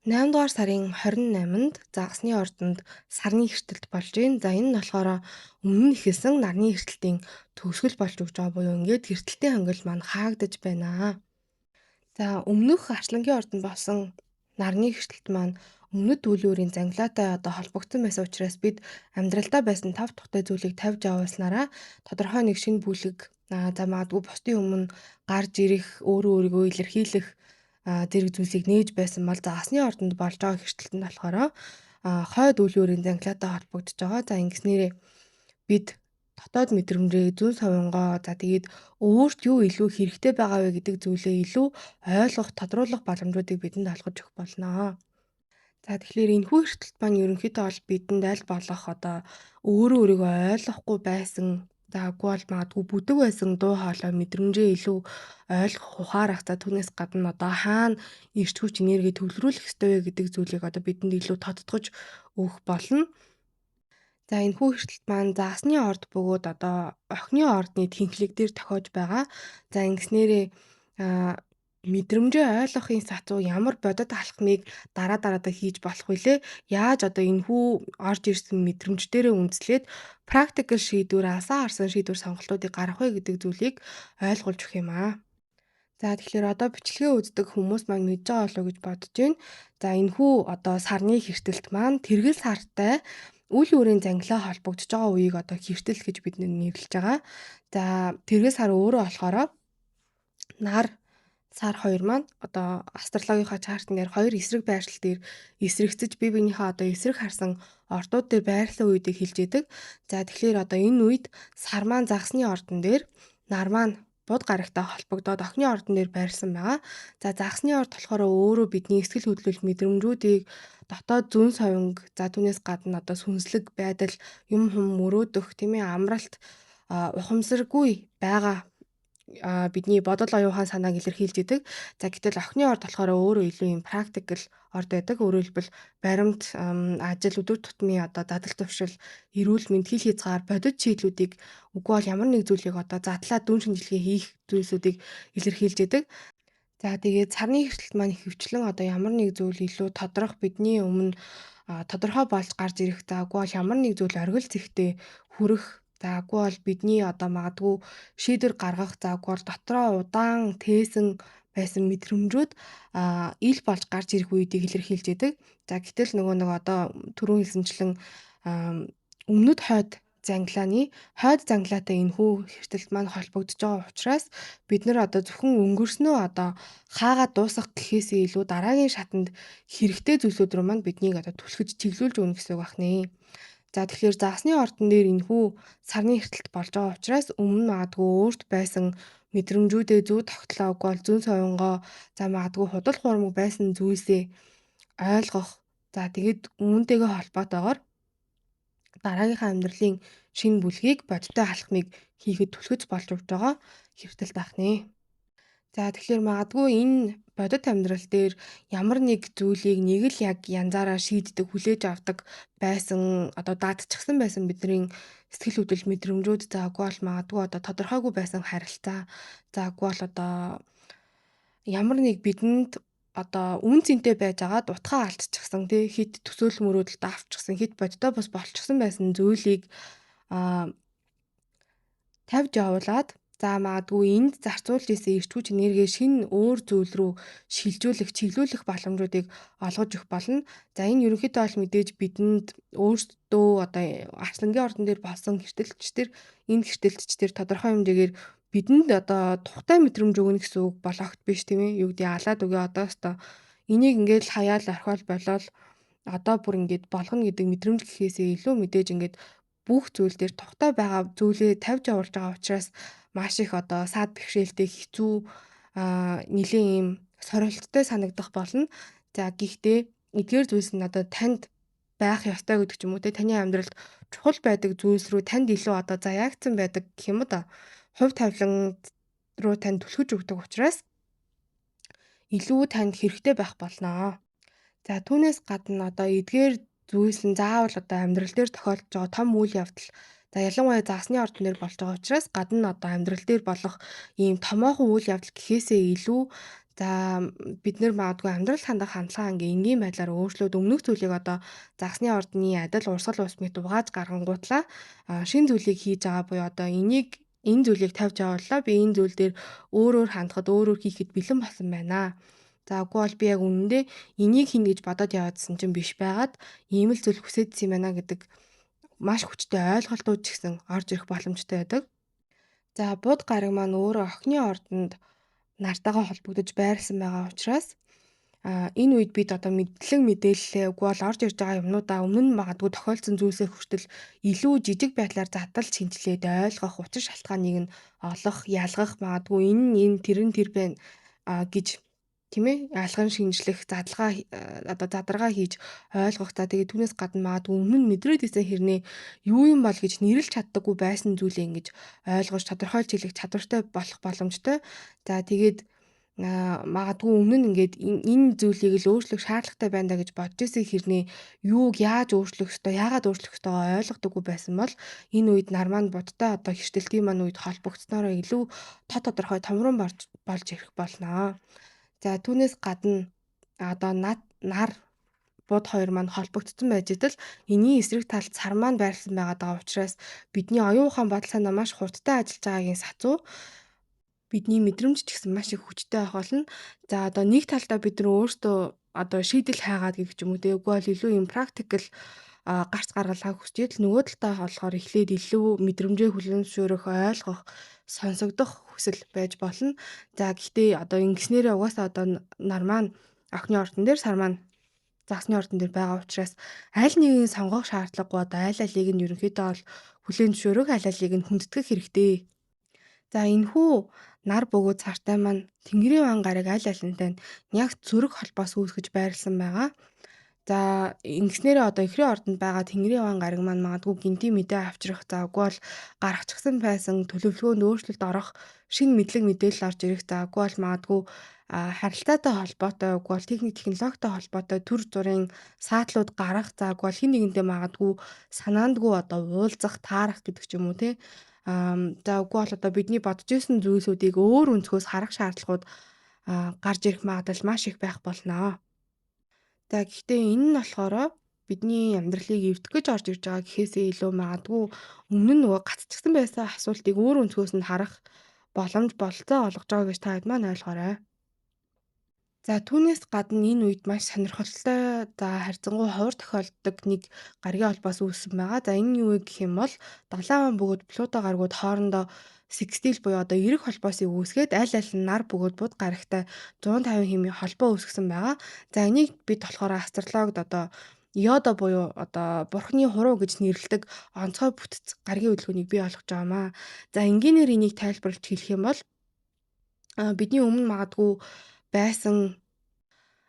8 дугаар сарын 28-нд загасны ордонд сарны эртэлт болж байна. За энэ нь болохоор өмнө нь эхэлсэн нарны эртэлтийн төгсгөл болж өгч байгаа буюу ингээд эртэлтийн хангил маань хаагдаж байна. За өмнөх арчлангийн ордонд болсон нарны эртэлт маань өмнөд үйл өөрийн зангилаатай холбогдсон байсан учраас бид амьдралдаа байсан тав тухтай зүйлийг тавьж авааснараа тодорхой нэг шинэ бүлэг за магадгүй бусдын өмнө гарч ирэх өөрөө өөрийгөө илэрхийлэх зэрэг зүйлсийг нээж байсан бол загасны ордонд болж байгаа эртэлтэнд болохоор хойд үйл өөрийн зангилаатай холбогдож байгаа. За ингэснээрээ бид дотоод мэдрэмжээ зүүн совингоо за тэгээд өөрт юу илүү хэрэгтэй байгаа вэ гэдэг зүйлээ илүү ойлгох, тодруулах боломжуудыг бидэнд олгож өгөх болно. За тэгэхээр энэхүү эрсдэлт маань ерөнхийдөө бол бидэнд аль болох өөрөө өөрийгөө ойлгохгүй байсан заагүй бол магадгүй бүдэг байсан дуу хоолой мэдрэмжээ илүү ойлгох ухаарах за түүнээс гадна хаана эрч хүч энерги төвлөрүүлэх ёстой вэ гэдэг зүйлийг бидэнд илүү тодтогч өгөх болно. За энэхүү эрсдэлт маань загасны орд бөгөөд охины ордны тэнхлэг дээр тохиож байгаа. За ингэснээрээ мэдрэмжээ ойлгохын сацуу ямар бодит алхмыг дараадаадаа хийж болох вүлээ? Яаж энэхүү орж ирсэн мэдрэмж дээрээ үндэслээд практикал шийдвэр, асаа харсан шийдвэр сонголтуудыг гаргах вэ гэдэг зүйлийг ойлгуулж өгөх юм аа. За тэгэхээр бичлэгээ үздэг хүмүүс маань мэдж байгаа болов уу гэж бодож байна. За энэхүү сарны хэртэлт маань тэргэл сартай үйл өөрийн зангилаа холбогдож байгаа үеийг хэртэлт гэж бид нэрлэж байгаа. За тэргэл сар өөрөө болохоор нар сар хоёр маань астрологийнхаа чартн дээр хоёр эсрэг байршил дээр эсрэгцэж бие биенийхээ эсрэг харсан ордууд дээр байрлал үедийг хэлж идэг. За тэгэхээр энэ үед сар маань загасны ордон дээр нар маань буд гарагтай холбогдоод охины ордон дээр байрлсан байгаа. За загасны орд болохоор өөрөө бидний сэтгэл хөдлөл мэдрэмжүүдийг дотоод зүүн совинг за түүнээс гадна сүнслэг байдал юм хүм мөрөөдөх тийм ээ амралт ухамсаргүй байгаа бидний бодол оюухан санааг илэрхийлж идэг. За гэтэл охины орд болохоор өөрөө илүү юм практикал орд байдаг. Өөрөөр хэлбэл баримт, ажил, өдөр тутмын дадал төвшил, эрүүл мэнд, хил хязгаар, бодит шийдлүүдийг үгүй бол ямар нэг зүйлийг задлаад дүн шинжилгээ хийх зүйлсүүдийг илэрхийлж идэг. За тэгээд сарны эрсдэлт маань хөвчлэн ямар нэг зүйл илүү тодрох бидний өмнө тодорхой болж гарч ирэх заагүй бол ямар нэг зүйл оргил зэгтээ хүрэх заагүй бол бидний магадгүй шийдвэр гаргах заагүй бол дотроо удаан тээсэн байсан мэдрэмжүүд ил болж гарч ирэх үедийг илэрхийлж идэг. За гэтэл нөгөө нэг түрүүн хэлсэнчлэн өмнөд хойд хойд зангилаатай энэхүү хэртэлт маань холбогдож байгаа учраас бид нар зөвхөн өнгөрснөө хаагаад дуусгах гэхээсээ илүү дараагийн шатанд хэрэгтэй зүйлсүүд рүү маань биднийг түлхэж чиглүүлж өгнө гэсэн үг байна. За тэгэхээр загасны ордон дээр энэхүү сарны эртэлт болж байгаа учраас өмнө магадгүй өөрт байсан мэдрэмжүүдээ зүү тогтлоогүй бол зүүн совингоо за магадгүй худал хуурмаг байсан зүйлсээ ойлгох за тэгээд үүнтэйгээ холбоотойгоор дараагийнхаа амьдралын шинэ бүлгийг бодиттой алхмыг хийхэд түлхэж болж өгч байгаа хэртэлт ахнэ. За тэгэхээр магадгүй энэ бодит амьдрал дээр ямар нэг зүйлийг нэг л яг янзаараа шийддэг, хүлээж авдаг байсан даадчихсан байсан бидний сэтгэл хөдлөл мэдрэмжүүд заагүй бол магадгүй тодорхойгүй байсан харилцаа заагүй бол ямар нэг бидэнд үн цэнтэй байж агаад утгаа алдчихсан тий хит төсөөлөл мөрөөдөлд авчихсан хит бодтой бас болчихсон байсан зүйлийг тавьж явуулаад за магадгүй энд зарцуулж исэн эрч хүч энерги шинэ өөр зүйл рүү шилжүүлэх, чиглүүлэх боломжуудыг олгож өгөх болно. За энэ ерөнхийдөө бол мэдээж бидэнд өөрсдөө арслангийн ордон дээр болсон энэ хэртэлтчдэр тодорхой хэмжээгээр бидэнд тухтай мэдрэмж өгнө гэсэн үг бол огт биш тийм ээ. Юу гэдэг алаад өгөө энийг ингээд хаяал орхиол болол бүр ингээд болгоно гэдэг мэдрэмж гэхээсээ илүү мэдээж ингээд бүх зүйл дээр тухтай байгаа зүйлээ тавьж явуулж байгаа учраас маш их саад бэрхшээлтэй хэцүү нэлийн юм сорилттой санагдах болно. За гэхдээ эдгээр зүйлс нь танд байх ёстой гэдэг ч юм уу те таны амьдралд чухал байдаг зүйлс рүү танд илүү заяагдсан байдаг гэх юм уу хувь тавилан руу танд түлхэж өгдөг учраас илүү танд хэрэгтэй байх болноо. За түүнээс гадна эдгээр зүйлс нь заавал амьдрал дээр тохиолдож байгаа том үйл явдал за ялангуяа загасны ордон дээр болж байгаа учраас гадна амьдрал дээр болох ийм томоохон үйл явдал гэхээсээ илүү За бид нэр магадгүй амьдрал хандах хандлага ингээ энгийн байдлаар өөрчлөөд өмнөх зүйлийг одоо загсны ордны адил урсгал ус мэт угааж гаргангуутлаа шинэ зүйлийг хийж байгаа буюу одоо энэ зүйлийг тавьж явууллаа. Би энэ зүйл дээр өөрөөр хандахад өөрөөр хийхэд бэлэн болсон байна. За үгүй бол би яг үнэндээ энийг хийнэ гэж бодоод яваадсэн чинь биш байгаад ийм л зүйл хүсэжсэн юм байна гэдэг маш хүчтэй ойлголтууд ч гэсэн орж ирэх боломжтой байдаг. За буд гараг маань өөрөө охины ордонд нартайгаа холбогдож байрласан байгаа учраас энэ үед бид одоо мэдлэг мэдээллээ үгүй бол орж ирж байгаа юмнуудаа өмнө нь магадгүй тохиолдсон зүйлсээ хүртэл илүү жижиг байдлаар задлж шинжилээд ойлгох, учир шалтгааныг нь олох, ялгах магадгүй энэ тэр нь тэр байна гэж тийм ээ ялган шинжлэх одоо задаргаа хийж ойлгох та тэгээд түүнээс гадна магадгүй өмнө нь мэдрээд исэн хэрнээ юу юм бол гэж нэрлэж чаддаггүй байсан зүйлээ ингэж ойлгож тодорхойлж хэлэх чадвартай болох боломжтой. За тэгээд магадгүй өмнө нь ингээд энэ зүйлийг л өөрчлөх шаардлагатай байна да гэж бодож исэн хэрнээ юуг яаж өөрчлөх ёстой, яагаад өөрчлөх ёстойгоо ойлгодоггүй байсан бол энэ үед нар маань будтай одоо хэртэлтийн маань үед холбогдсноороо илүү тодорхой томрон болж ирэх болноо. За түүнээс гадна одоо нар буд хоёр маань холбогдсон байж идэл энэний эсрэг талд сар маань байрласан байгаа учраас бидний оюун ухаан бодол санаа маш хурдтай ажиллаж байгаагийн сацуу бидний мэдрэмж ч гэсэн маш их хүчтэй байх болно. За одоо нэг талдаа бид нар өөрсдөө одоо шийдэл хайгаад гэх юм уу те үгүй бол илүү юм практикл гарц гаргалгаа хүсч идэл нөгөө талдаа болохоор эхлээд илүү мэдрэмжээ хүлээн зөвшөөрөх, ойлгох, сонсогдох хүсэл байж болно. За гэхдээ одоо ингэснээрээ угаасаа одоо нар маань охины ордон дээр сар маань загсны ордон дээр байгаа учраас аль нэгийг сонгох шаардлагагүй одоо аль алийг нь ерөнхийдөө бол хүлээн зөвшөөрөх, аль алийг нь хүндэтгэх хэрэгтэй. За энэхүү нар бөгөөд цартай маань Тэнгэрийн ван гараг аль алинтай нь яг зүрх холбоос үүсгэж байрласан байгаа. За ингэснээрээ одоо Эхрийн ордонд байгаа Тэнгэрийн ван гараг маань магадгүй гинтийн мэдээ авчрах заагүй бол гаргачихсан байсан төлөвлөгөөнд өөрчлөлт орох шинэ мэдлэг мэдээлэл орж ирэх заагүй бол магадгүй харилцаатай холбоотой үгүй бол техник технологитой холбоотой төр зургийн саатлууд гарах заагүй бол хин нэгэндээ магадгүй санаандгүй одоо уулзах таарах гэдэг ч юм уу те за үгүй бол одоо бидний бодож исэн зүйлсүүдийг өөр өнцгөөс харах шаардлагууд гарч ирэх магадлал маш их байх болноо. За гэхдээ энэ нь болохоро бидний амьдралыг эвдэх гэж орж ирж байгаа гэхээсээ илүү магадгүй өмнө нь нөгөө гацчихсан байсан асуултыг өөр өнцгөөс нь харах боломж бололцоо олгож байгаа гэж та хэд маань ойлгоорой. За түүнээс гадна энэ үед маш сонирхолтой харьцангуй ховор тохиолддог нэг гаригийн холбоос үүссэн байгаа. За энэ нь юу вэ гэх юм бол 70 он бөгөөд Плуто гаригууд хоорондоо секстил буюу одоо эрэг холбоосыг үүсгээд аль аль нь нар бөгөөд буд гарагтай 150 хэмээн холбоо үүсгэсэн байгаа. За энийг бид болохоор астрологид одоо йода буюу одоо бурхны хуруу гэж нэрлэдэг онцгой бүтэц гаригийн хөдөлгөөнийг бий болгож байгаамаа. За энгийнээр энийг тайлбарлаж хэлэх юм бол бидний өмнө магадгүй байсан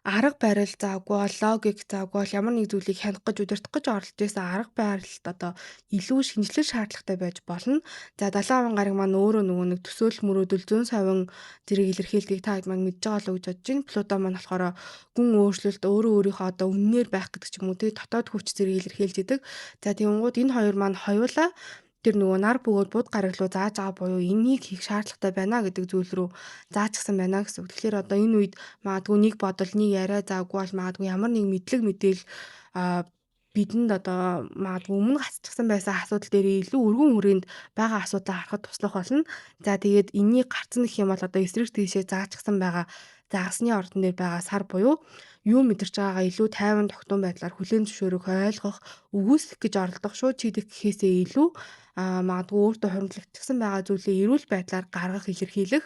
арга барил заагүй бол логик заагүй бол ямар нэг зүйлийг хянах гэж удирдах гэж оролдож байсан арга барилд одоо илүү шинжлэх шаардлагатай байж болно. За 70 он гараг маань өөрөө нөгөө нэг төсөөлөл мөрөөдөл зүүн совин зэрэг илэрхийлдэг та хэд маань мэдж байгаа л гэж бодож байна. Плуто маань болохоор гүн өөрчлөлт өөрөө өөрийнхөө одоо үннээр байх гэдэг ч юм уу тий дотоод хүч зэрэг илэрхийлж идэг. За тэгэнгუთ энэ хоёр маань хоёулаа тэр нөгөө нар бөгөөд буд гараг руу зааж байгаа буюу энийг хийх шаардлагатай байна гэдэг зүйл рүү заачсан байна гэсэн үг. Тэгэхээр одоо энэ үед магадгүй нэг бодол, нэг яриа заагүй бол магадгүй ямар нэг мэдлэг мэдээл бидэнд одоо магадгүй өмнө гацчихсан байсан асуудал дээр илүү өргөн хүрээнд байгаа асуудал харахад туслах болно. За тэгээд энийг гарцсан гэх юм бол одоо эсрэг тийшээ заачсан байгаа загсны ордон дээр байгаа сар буюу юу мэдэрч байгаагаа илүү тайван тогтун байдлаар хүлээн зөвшөөрөх, ойлгох, үгүйсгэх гэж оролдох, шууд шийдэх гэхээсээ илүү магадгүй өөртөө хуримтлагдсан байгаа зүйлээ эрүүл байдлаар гаргах, илэрхийлэх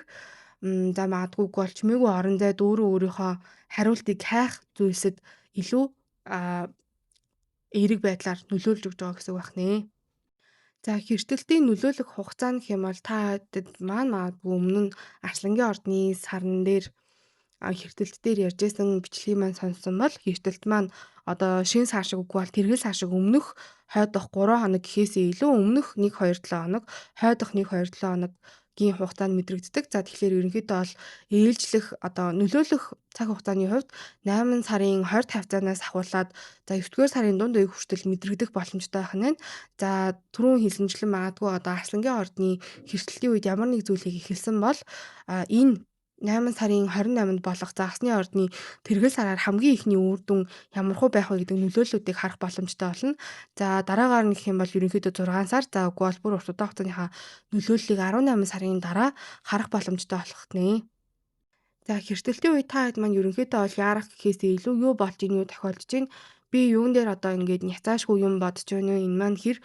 за магадгүй бол чимээгүй орон зайд өөрийнхөө хариултыг хайх зүйлсэд илүү эерэг байдлаар нөлөөлж өгч байгаа гэсэн үг байна. За хэртэлтийн нөлөөлөх хугацаа нь хэм бол та маань магадгүй өмнө нь Арслангийн ордны сарн дээр хэртэлт дээр ярьжсэн бичлэгийг маань сонссон бол хэртэлт маань одоо шин сар шиг үгүй бол тэргэл сар шиг өмнөх хойдох 3 хоног гэхээсээ илүү өмнөх 1-2-7 хоног хойдох 1-2-7 хоногийн хугацаанд мэдрэгддэг. За тэгэхээр ерөнхийдөө бол ээлжлэх одоо нөлөөлөх цаг хугацааны хувьд 8 сарын 20 тавцаанаас ахуулаад за 9-р сарын дунд үеиг хүртэл мэдрэгдэх боломжтой байх нь. За түрүүн хэлсэнчлэн магадгүй одоо Арслангийн ордны хэртэлтийн үед ямар нэг зүйлийг эхэлсэн бол энэ 8 сарын 28-нд болох загасны ордны тэргэл сараар хамгийн ихний үр дүн ямархуу байх вэ гэдэг нөлөөллүүдийг харах боломжтой болно. За дараагаар нь гэх юм бол ерөнхийдөө 6 сар, за үгүй бол бүр урт хугацааныхаа нөлөөллийг 18 сарын дараа харах боломжтой болох нэ. За хэртэлтийн үед та хэд маань ерөнхийдөө бол яарах гэхээсээ илүү юу болж ийн юу тохиолдож ийн би юун дээр одоо ингээд няцаашгүй юм бодож байна вэ? Энэ маань хэр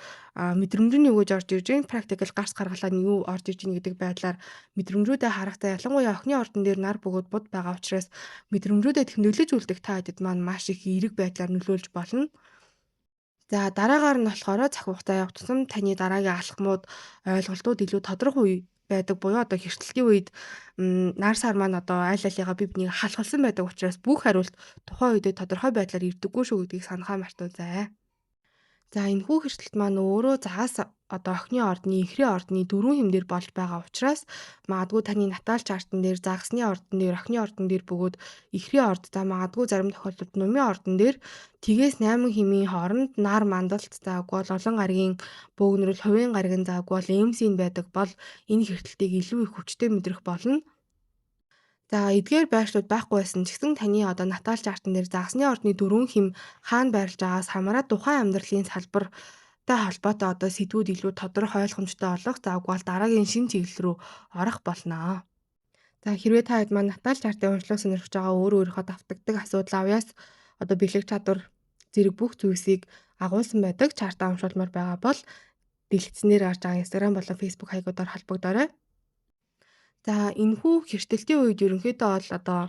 мэдрэмж нь өгөөж орж ирж байна? Практикал гарц гаргалаа нь юу орж ирж байна гэдэг байдлаар мэдрэмжүүдээ харахтаа ялангуяа охины ордон дээр нар бөгөөд бод байгаа учраас мэдрэмжүүдэд тэмдэглэж үлдэх та хэдэд маань маш их эерэг байдлаар нөлөөлж болно. За дараагаар нь болохоор цаг хугацаа явах тусам таны дараагийн алхмууд, ойлголтууд илүү тодорхой байдаг буюу одоо хэртэлтийн үед нар сар маань одоо аль алигаа бие биенийг халахлсан байдаг учраас бүх хариулт тухайн үедээ тодорхой байдлаар ирдэггүй шүү гэдгийг санахаа мартаоцай. За энэхүү хэртэлт маань өөрөө загас одоо охины ордны, эхрийн ордны дөрвөн хэмнээр болж байгаа учраас магадгүй таны натал чартан дээр загасны ордон дээр, охины ордон дээр бөгөөд эхрийн орд, за магадгүй зарим тохиолдолд нумын ордон дээр тгээс 8 хэмийн хооронд нар мандалт, за үгүй бол олон гаригийн бөөгнөрөл, хувийн гаригийн, за үгүй бол эмсийн байдаг бол энэ хэртэлтийг илүү их хүчтэй мэдрэх болно. За эдгээр байршлууд байхгүй байсан ч гэсэн таны одоо натал чартан дээр загасны ордны дөрвөн хэм хаана байрлаж байгаагаас хамаарат тухайн амьдралын салбартай холбоотой одоо сэдвүүд илүү тодорхой ойлгомжтой болох, за үгүй бол дараагийн шинэ чиглэл рүү орох болно. За хэрвээ та хэд маань натал чартын уншлах сонирхож байгаа өөрийнхөө давтагддаг асуудал авьяас одоо бэлэг чадвар зэрэг бүх зүйлсийг агуулсан байдаг чартаа уншуулмаар байгаа бол дэлгэцнээр гарч байгаа Instagram болон Facebook хаягуудаар холбогдоорой. За энэхүү хэртэлтийн үед ерөнхийдөө бол одоо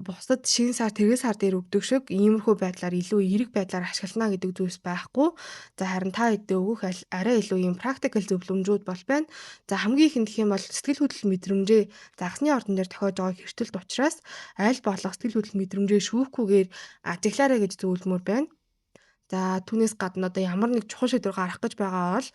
бусад шинэ сар, тэргэл сар дээр өгдөг шиг иймэрхүү байдлаар илүү эерэг байдлаар ашиглана гэдэг зүйлс байхгүй. За харин та хэдээ өгөх арай илүү ийм практикал зөвлөмжүүд бол байна. За хамгийн ихэнд гэх юм бол сэтгэл хөдлөл мэдрэмжээ загасны ордон дээр тохиож байгаа хэртэлт учраас аль болох сэтгэл хөдлөл мэдрэмжээ шүүхгүйгээр ажиглаарай гэж зөвлөмөр байна. За түүнээс гадна одоо ямар нэг чухал шийдвэр гаргах гэж байгаа бол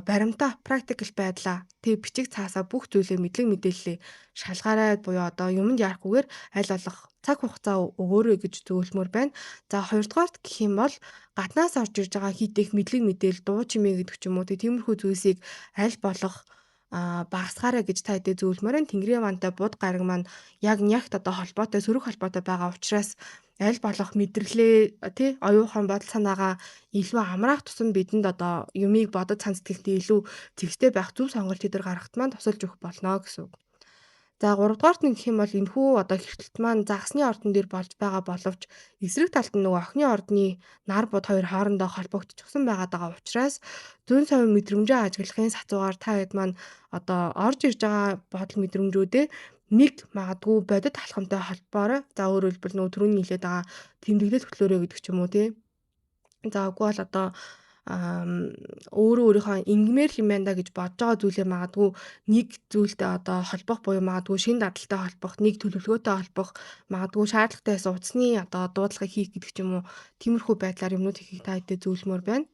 баримтаа практикал байдлаа тэг бичиг цаасаа бүх зүйлээ мэдлэг мэдээллээ шалгаарай буюу одоо юмд яарахгүйгээр аль болох цаг хугацаа өгөөрэй гэж зөвлөмөр байна. За хоёрдугаарт гэх юм бол гаднаас орж ирж байгаа хийх мэдлэг мэдээл дуу чимээ гэдэг ч юм уу тиймэрхүү зүйлсийг аль болох багасгаарай гэж та хэдий зөвлөмөр байна. Тэнгэрийн вантай бод гараг маань яг нягт одоо холбоотой сөрөг холбоотой байгаа учраас аль болох мэдрэлээ тий оюухан бодол санаагаа илүү амраах тусам бидэнд одоо юмыг бодож санал сэтгэлдээ илүү зэгцтэй байх зөв сонголт шийдвэр гаргахт маань тусалж өгөх болно гэсэн үг. За 3 дугаарт нь гэх юм бол энэхүү одоо хэртэлт маань загасны ордон дээр болж байгаа боловч эсрэг талд нь нөгөө охины ордны нар бод хоёр хоорондоо холбогдчихсон байгаа учраас зүүн совин мэдрэмжээ ажиглахын сацуугаар та хэд маань одоо орж ирж байгаа бодол мэдрэмжүүдээ нэг магадгүй бодит алхамтай холбоорой. За өөрөөр хэлбэл нөгөө түрүүний хэлээд байгаа тэмдэглэл хөтлөөрэй гэдэг ч юм уу тий. За үгүй бол одоо өөрөө өөрийнхөө ингмээр юм байна да гэж бодож байгаа зүйлээ магадгүй нэг зүйлтэй одоо холбох буюу магадгүй шин дадалтай холбох, нэг төлөвлөгөөтэй холбох, магадгүй шаардлагатай байсан утасны одоо дуудлагыг хийх гэдэг ч юм уу тиймэрхүү байдлаар юмнууд хийхийг та хэдий зөвлөмөр байна.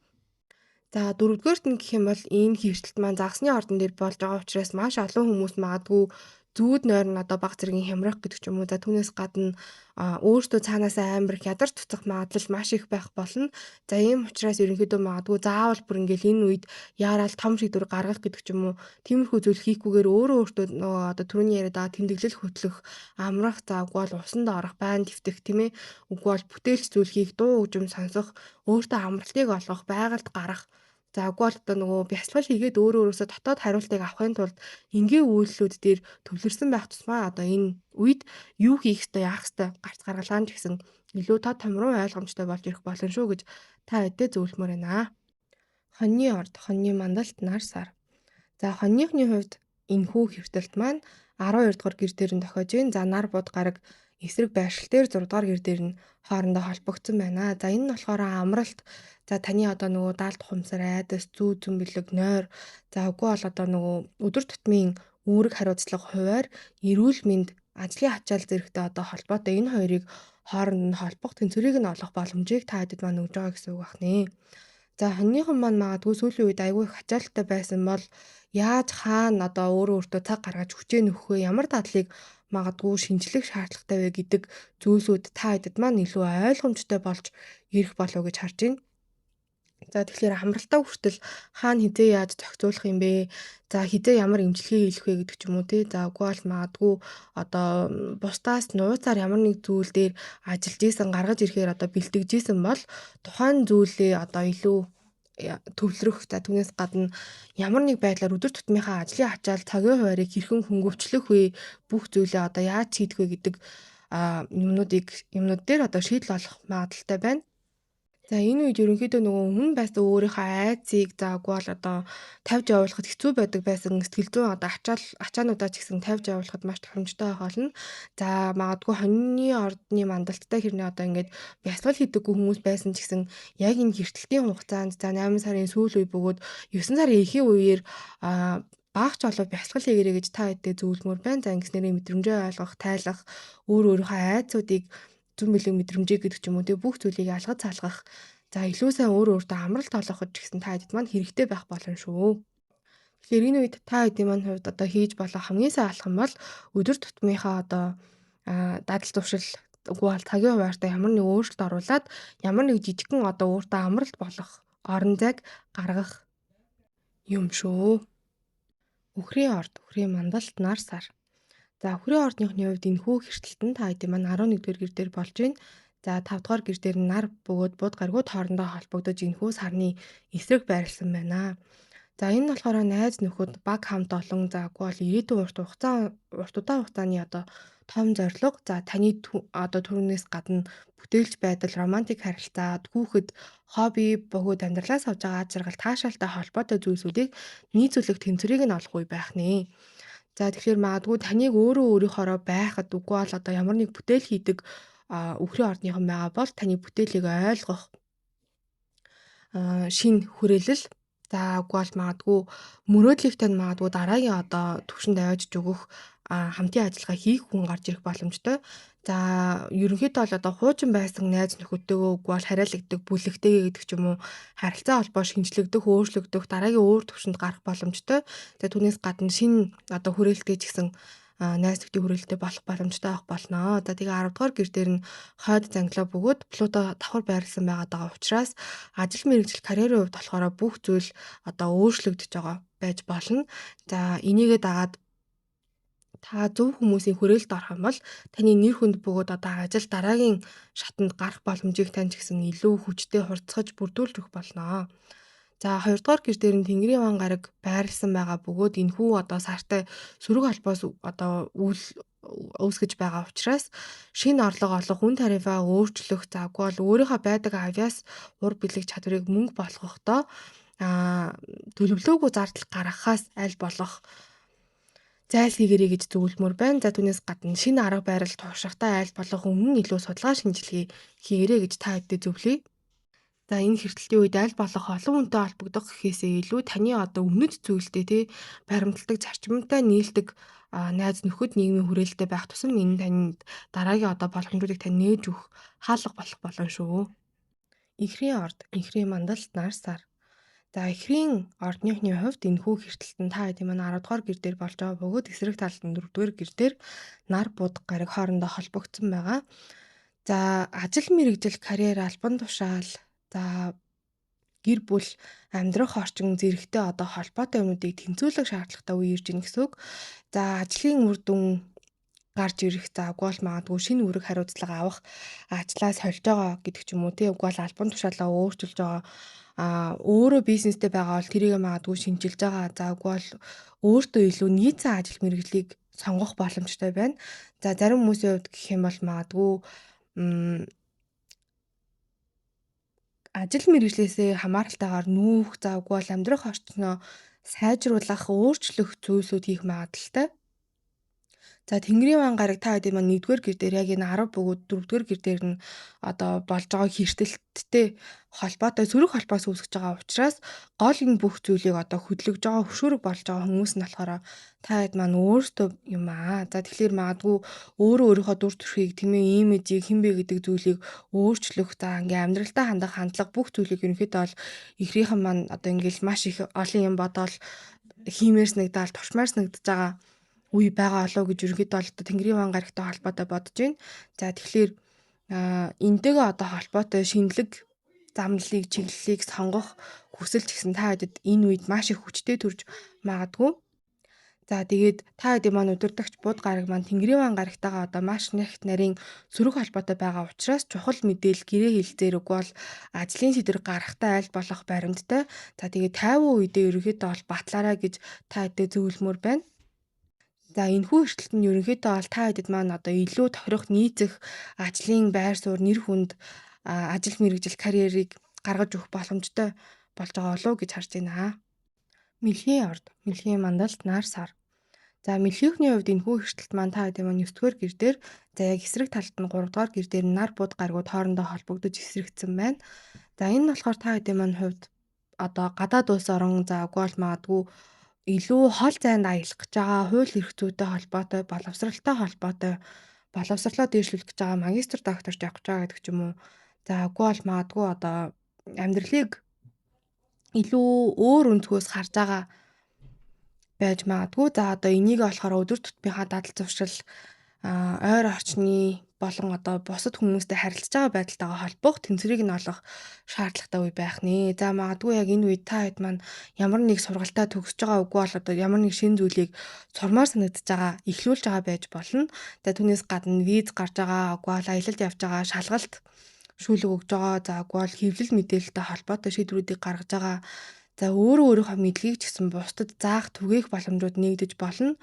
За дөрөвдүгээрт нь гэх юм бол энэ хэртэлт маань загасны ордон дээр болж байгаа учраас маш олон хүмүүс магадгүй зүүд нойр нь одоо баг зэргийн хямрах гэдэг ч юм уу. За түүнээс гадна өөртөө цаанаас амар хядар туцах магадлал маш их байх болно. За ийм учраас ерөнхийдөө магадгүй заавал бүр ингээл энэ үед яарал том шийдвэр гаргах гэдэг ч юм уу. Тиймэрхүү зүйл хийхгүйгээр өөртөө нөгөө одоо түрүүний яриад байгаа тэмдэглэл хөтлөх, амрах, за үгүй бол усанд орох, байн твтэх тийм ээ. Үгүй бол бүтээлч зүйл хийх, дуу хөгжим сонсох, өөртөө амралтыг олгох, байгальд гарах. За үгүй бол одоо нөгөө бясалгал хийгээд өөрөөсөө дотоод хариултыг авахын тулд энгийн үйлслүүд дээр төвлөрсөн байх тусмаа одоо энэ үед юу хийх ёстой, яах ёстой гарц гаргалгаа ч гэсэн илүү тод томруу ойлгомжтой болж ирэх болно шүү гэж та хэдээ зөвлөмөр байна. Хоньны орд, хоньны мандалт, нар сар. За хоньныхны хувьд энэхүү хэвтэлт маань 12 дугаар гэр дээр нь тохиож байна. За нар бод гараг эсрэг байршил дээр 6 дугаар гэр дээр нь хоорондоо холбогдсон байна. За энэ нь болохоор амралт. За таны одоо нөгөө даалт ухамсар, айдас, зүү зэмбэлэг, нойр. За үгүй бол одоо нөгөө өдөр тутмын үүрэг хариуцлага, хуваар, эрүүл мэнд, ажлын ачаал зэрэгтэй одоо холбоотой энэ хоёрыг хооронд нь холбох тэнцвэрийг нь олох боломжийг та хэдэд маань өгж байгаа гэсэн үг байна. За хоньныхон маань магадгүй сүүлийн үед аягүй их ачаалттай байсан бол яаж хаана одоо өөртөө цаг гаргаж хүчээ нөхөх вэ? Ямар дадлыг магадгүй шинжлэх шаардлагатай вэ гэдэг зүйлсүүд та хэдэд маань илүү ойлгомжтой болж ирэх болов уу гэж харж байна. За тэгэхээр амралтаа хүртэл хаана хизээ яаж зохицуулах юм бэ? За хизээ ямар эмчилгээ хийх вэ гэдэг ч юм уу те. За үгүй бол магадгүй одоо бусдаас нууцаар ямар нэг зүйл дээр ажиллаж исэн, гаргаж ирэхээр одоо бэлтгэж исэн бол тухайн зүйлээ одоо илүү төвлөрөх. За түүнээс гадна ямар нэг байдлаар өдөр тутмынхаа ажлын ачаал цагийн хуваарийг хэрхэн хөнгөвчлөх вэ? Бүх зүйлээ одоо яаж хийх вэ гэдэг юмнууд дээр одоо шийдэл олох магадaltaй байна. За энэ үед ерөнхийдөө нөгөө өмнө байсан өөрийнхөө айцыг заагүй бол одоо тавьж явуулахад хэцүү байдаг байсан сэтгэл зүйн одоо ачаануудаа ч гэсэн тавьж явуулахад маш тохиромжтой байх болно. За магадгүй хоньны ордны мандалттай хэрнээ одоо ингээд бясалгал хийдэггүй хүмүүс байсан ч гэсэн яг энэ гэртэлтийн хугацаанд за 8 сарын сүүл үе бөгөөд 9 сарын эхний үеэр баагч болов бясалгал хийгэрэй гэж та хэдтэй зөвлөмөр байна. За ингэснээр мэдрэмжээ ойлгох, тайлах, өөрийнхөө айцуудыг зүүн бэлэг мэдрэмжээ гэдэг ч юм уу те бүх зүйлийг алгаж салгах. За илүү сайн өөртөө амралт олгоход ч гэсэн та хэдд маань хэрэгтэй байх болно шүү. Тэгэхээр энэ үед та хэдийн маань хувьд одоо хийж болох хамгийн сайн алхам бол өдөр тутмынхаа одоо дадал зуршил үгүй бол цагийн хуваарьтай ямар нэг өөрчлөлт оруулад ямар нэг жижигхэн одоо өөртөө амралт болох орон зайг гаргах юм шүү. Үхрийн мандалт нар сар. За үхрийн ордныхны хувьд энэхүү хэртэлтэн та хэдийн маань 11-р гэр дээр болж байна. За 5-р гэр дээр нь нар бөгөөд бууд гаригууд хоорондоо холбогдож энэхүү сарны эсрэг байрласан байна. За энэ нь болохоор найз нөхөд баг хамт олон заагүй бол ирээдүйн урт удаан хугацааны одоо том зорилго за таны одоо түрүүнээс гадна бүтээлч байдал романтик харилцаа түүхэд хобби бөгөөд амьдралаас авч байгаа аз жаргал таашаалтай холбоотой зүйлсүүдийг нийцүүлэх тэнцвэрийг нь олох үе байх нэ. За тэгэхээр магадгүй таныг өөрийнхоороо байхад үгүй бол одоо ямар нэг бүтээл хийдэг үхрийн ордныхан байгаа бол таны бүтээлийг ойлгох шинэ хүрээлэл за үгүй бол магадгүй мөрөөдлийг тань магадгүй дараагийн одоо түвшинд аваажж өгөх хамтын ажиллагаа хийх хүн гарч ирэх боломжтой. За ерөнхийдөө бол одоо хуучин байсан найз нөхөдтэйгөө үгүй бол хариалагддаг бүлэгтэйгээ гэдэг ч юм уу харилцаа холбоо шинжлэгдэх, өөрчлөгдөх дараагийн өөр түвшинд гарах боломжтой. За түүнээс гадна шинэ одоо хүрээлэлтэй ч гэсэн найз нөхдийн хүрээлэлтэй болох боломжтой авах болно. За тэгээ 10 дугаар гэр дээр нь хойд занглаа бөгөөд Плуто давхар байрласан байгаа учраас ажил мэргэжил карьерийн хувьд болохоор бүх зүйл одоо өөрчлөгдөж байгаа байж болно. За энийгээ дагаад та зөв хүмүүсийн хүрээлэлд орох юм бол таны нэр хүнд бөгөөд одоо ажил дараагийн шатанд гарах боломжийг тань ч гэсэн илүү хүчтэй хурцгаж бүрдүүлж өгөх болно. За 2 дугаар гэр дээр нь Тэнгэрийн ван гараг байрласан байгаа бөгөөд энэхүү одоо сартай сөрөг холбоос одоо үүсгэж байгаа учраас шинэ орлого олох, үн тарифаа өөрчлөх, заагүй бол өөрийнхөө байдаг авьяас ур бэлэг чадварыг мөнгө болгохдоо төлөвлөөгүй зардал гаргахаас аль болох зайлсхийгэрэй гэж зөвлөмөр байна. За түүнээс гадна шинэ арга барил туршихтаа аль болох өмнө нь илүү судалгаа шинжилгээ хийгэрэй гэж та хэдтэй зөвлөе. За энэ хэртэлтийн үед аль болох олон хүнтэй холбогдох гэхээсээ илүү таны одоо өмнөд зүйлтэй тий баримтлагдаг зарчимтай нийлдэг найз нөхөд нийгмийн хүрээлэлтэй байх тусам энэ танд дараагийн одоо боломжуудыг тань нээж өгөх хаалга болох болно шүү. Ихрийн мандалт нар сар. За ихрийн ордныхны хувьд энэхүү хэртэлтэн та хэдийн маань 10 дугаар гэр дээр болж байгаа бөгөөд эсрэг талд нь 4 дугаар гэр дээр нар бууд гараг хоорондоо холбогдсон байгаа. За ажил мэргэжил карьер албан тушаал за гэр бүл амьдрах орчин зэрэгтэй одоо холбоотой юмнуудыг тэнцвүүлэх шаардлагатай үе ирж байна гэсэн үг. За ажлын үр дүн гарч ирэх за уг бол магадгүй шинэ үүрэг хариуцлага авах ажлаа сольж байгаа гэдэг ч юм уу тий уг бол албан тушаалаа өөрчилж байгаа өөрөө бизнестэй байгаа бол тэрийг магадгүй шинжилж байгаа за уг бол өөртөө илүү нийцэн ажил мэргэжлийг сонгох боломжтой байна. За зарим хүмүүсийн хувьд гэх юм бол магадгүй ажил мэргэжлээсээ хамааралтайгаар нүүх за уг бол амьдрах орчноо сайжруулах өөрчлөх зүйлсүүд хийх магадлалтай. За Тэнгэрийн ван гараг та хэдийн маань 1-р гэр дээр яг энэ 10 бөгөөд 4-р гэр дээр нь одоо болж байгаа хэртэлттэй холбоотой сөрөг холбоос үүсгэж байгаа учраас гол энэ бүх зүйлийг одоо хөдөлгөж байгаа хөшөөрөг болж байгаа хүмүүс нь болохоор та хэд маань өөртөө юм аа. За тэгэхээр магадгүй өөрийнхөө дүр төрхийг тэмээ имижийг хэн бэ гэдэг зүйлийг өөрчлөх за ингээм амьдралдаа хандах хандлага бүх зүйлийг ерөнхийдөө бол ихрийнхэн маань одоо ингээл маш их олон юм бодоол хиймээр санагдаал туршмаар санагдаж байгаа үе байгаа олоо гэж ерөнхийдөө бол Тэнгэрийн ван гарагтай холбоотой бодож байна. За тэгэхээр энтэйгээ одоо холбоотой шинэлэг замналыг, чиглэлийг сонгох хүсэл ч гэсэн та хэдэд энэ үед маш их хүчтэй төрж магадгүй. За тэгээд та хэдийн маань удирдагч бууд гараг маань Тэнгэрийн хаан гарагтайгаа одоо маш их нарийн сөрөг холбоотой байгаа учраас чухал мэдээлэл гэрээ хэлцээр үгүй бол ажлын сэдвэр гарахтаа аль болох баримттай. За тэгээд тайван үедээ ерөнхийдөө бол батлаарай гэж та хэдэд зөвлөмөр байна. За энэхүү эрсдэлт нь ерөнхийдөө бол та хэдэд маань одоо илүү тохирох нийцэх ажлын байр суурь, нэр хүнд, ажил мэргэжил, карьерийг гаргаж өгөх боломжтой болж байгаа болов уу гэж харж байна. Мэлхийн орд, мэлхийн мандалд нар сар. За мэлхийнхний хувьд энэхүү эрсдэлт маань та хэдийн маань 9-р гэр дээр за яг эсрэг талд нь 3-р гэр дээр нар бууд гаргууд хоорондоо холбогдож эсрэгдсэн байна. За энэ нь болохоор та хэдийн маань хувьд одоо гадаад улс орон за үгүй бол магадгүй илүү хол зайд аялах гэж байгаа хууль эрх зүйтэй холбоотой боловсралтай холбоотой боловсролоо дээшлүүлэх гэж байгаа магистр докторч явах гэж байгаа гэдэг ч юм уу. За үгүй бол магадгүй одоо амьдралыг илүү өөр өнцгөөс харж байгаа байж магадгүй. За одоо энийг болохоор өдөр тутмынхаа дадал зуршил ойр орчны болон одоо бусад хүмүүстэй харилцаж байгаа байдалтайгаа холбох тэнцвэрийг нь олох шаардлагатай үе байх нэ. За магадгүй яг энэ үед та хэд маань ямар нэг сургалтаа төгсөж байгаа үгүй бол одоо ямар нэг шинэ зүйлийг сурмаар санагдаж байгаа, эхлүүлж байгаа байж болно. За түүнээс гадна виз гарч байгаа, үгүй бол аялалд явж байгаа, шалгалт шүүлэг өгж байгаа. За үгүй бол хэвлэл мэдээлэлтэй холбоотой шийдвэрүүдийг гаргаж байгаа. За өөрийнхөө мэдлэгийг ч гэсэн бусдад заах, түгээх боломжууд нэгдэж болно.